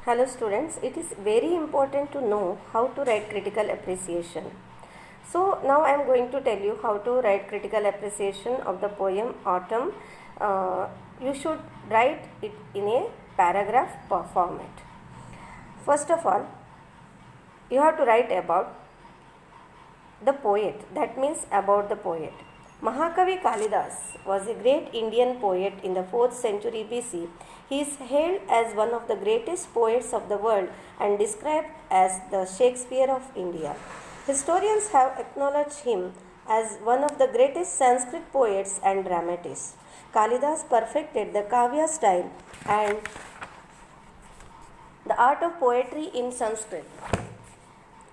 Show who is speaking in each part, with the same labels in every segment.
Speaker 1: Hello students, it is very important to know how to write critical appreciation. So now I am going to tell you how to write critical appreciation of the poem Autumn. You should write it in a paragraph format. First of all, you have to write about the poet, that means about the poet. Mahakavi Kalidas was a great Indian poet in the 4th century BC. He is hailed as one of the greatest poets of the world and described as the Shakespeare of India. Historians have acknowledged him as one of the greatest Sanskrit poets and dramatists. Kalidas perfected the Kavya style and the art of poetry in Sanskrit.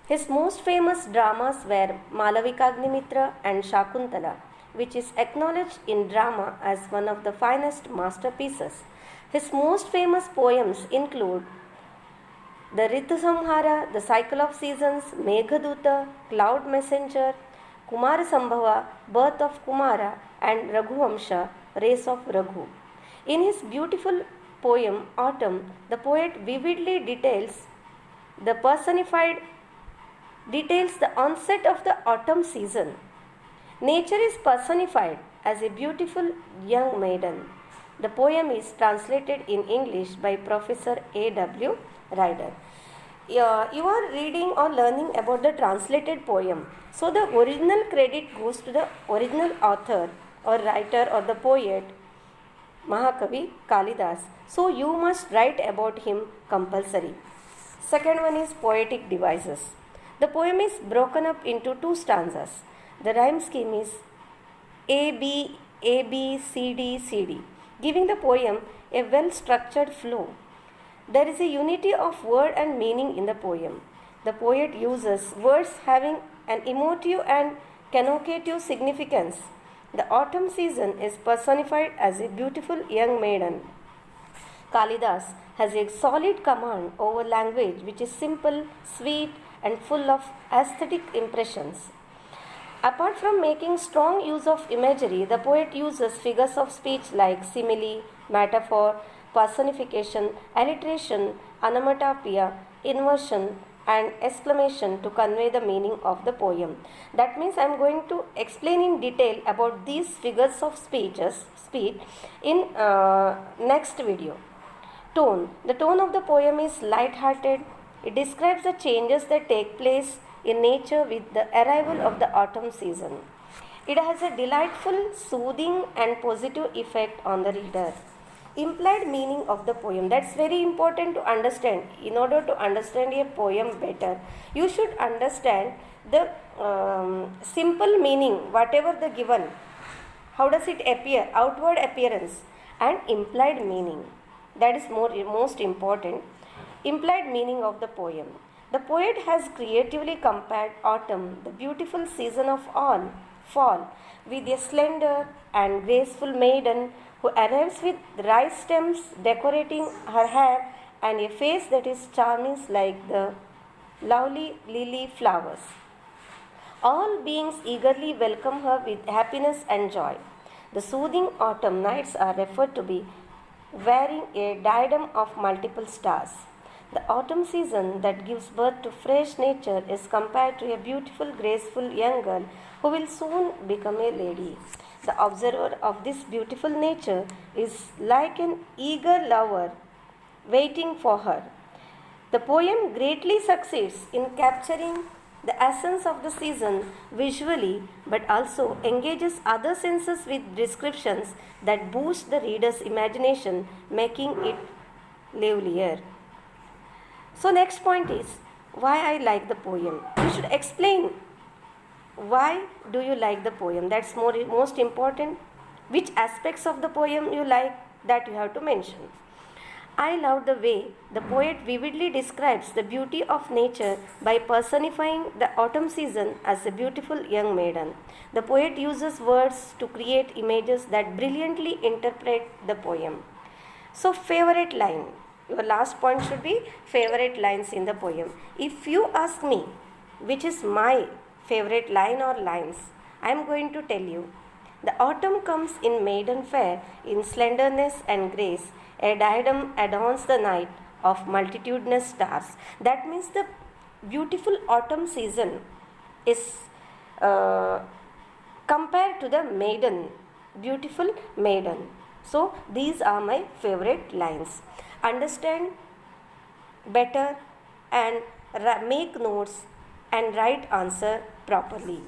Speaker 1: His most famous dramas were Malavikagnimitra and Shakuntala, which is acknowledged in drama as one of the finest masterpieces. His most famous poems include the Ritusamhara, the Cycle of Seasons, Meghaduta, Cloud Messenger, Kumara Sambhava, Birth of Kumara, and Raghuvamsha, Race of Raghu. In his beautiful poem Autumn, the poet vividly details the onset of the autumn season. Nature is personified as a beautiful young maiden. The poem is translated in English by Professor A.W. Ryder. You are reading or learning about the translated poem. So the original credit goes to the original author or writer or the poet, Mahakavi Kalidas. So you must write about him compulsory. Second one is poetic devices. The poem is broken up into 2 stanzas. The rhyme scheme is A, B, C, D, C, D, giving the poem a well-structured flow. There is a unity of word and meaning in the poem. The poet uses words having an emotive and connotative significance. The autumn season is personified as a beautiful young maiden. Kalidas has a solid command over language which is simple, sweet, and full of aesthetic impressions. Apart from making strong use of imagery, the poet uses figures of speech like simile, metaphor, personification, alliteration, onomatopoeia, inversion, and exclamation to convey the meaning of the poem. That means I am going to explain in detail about these figures of speech in next video. Tone. The tone of the poem is light-hearted. It describes the changes that take place in nature with the arrival of the autumn season. It has a delightful, soothing, and positive effect on the reader. Implied meaning of the poem. That's very important to understand. In order to understand a poem better, you should understand the simple meaning, whatever the given. How does it appear? Outward appearance and implied meaning. That is most important. Implied meaning of the poem. The poet has creatively compared autumn, the beautiful season of all, fall, with a slender and graceful maiden who arrives with rice stems decorating her hair and a face that is charming like the lovely lily flowers. All beings eagerly welcome her with happiness and joy. The soothing autumn nights are referred to be wearing a diadem of multiple stars. The autumn season that gives birth to fresh nature is compared to a beautiful, graceful young girl who will soon become a lady. The observer of this beautiful nature is like an eager lover waiting for her. The poem greatly succeeds in capturing the essence of the season visually, but also engages other senses with descriptions that boost the reader's imagination, making it livelier. So next point is why I like the poem. You should explain why do you like the poem. That's most important. Which aspects of the poem you like, that you have to mention. I love the way the poet vividly describes the beauty of nature by personifying the autumn season as a beautiful young maiden. The poet uses words to create images that brilliantly interpret the poem. So favorite line. Your last point should be favorite lines in the poem. If you ask me which is my favorite line or lines, I am going to tell you. The autumn comes in maiden fair, in slenderness and grace. A diadem adorns the night, of multitudinous stars. That means the beautiful autumn season is compared to the maiden, beautiful maiden. So these are my favorite lines. Understand better and make notes and write answer properly.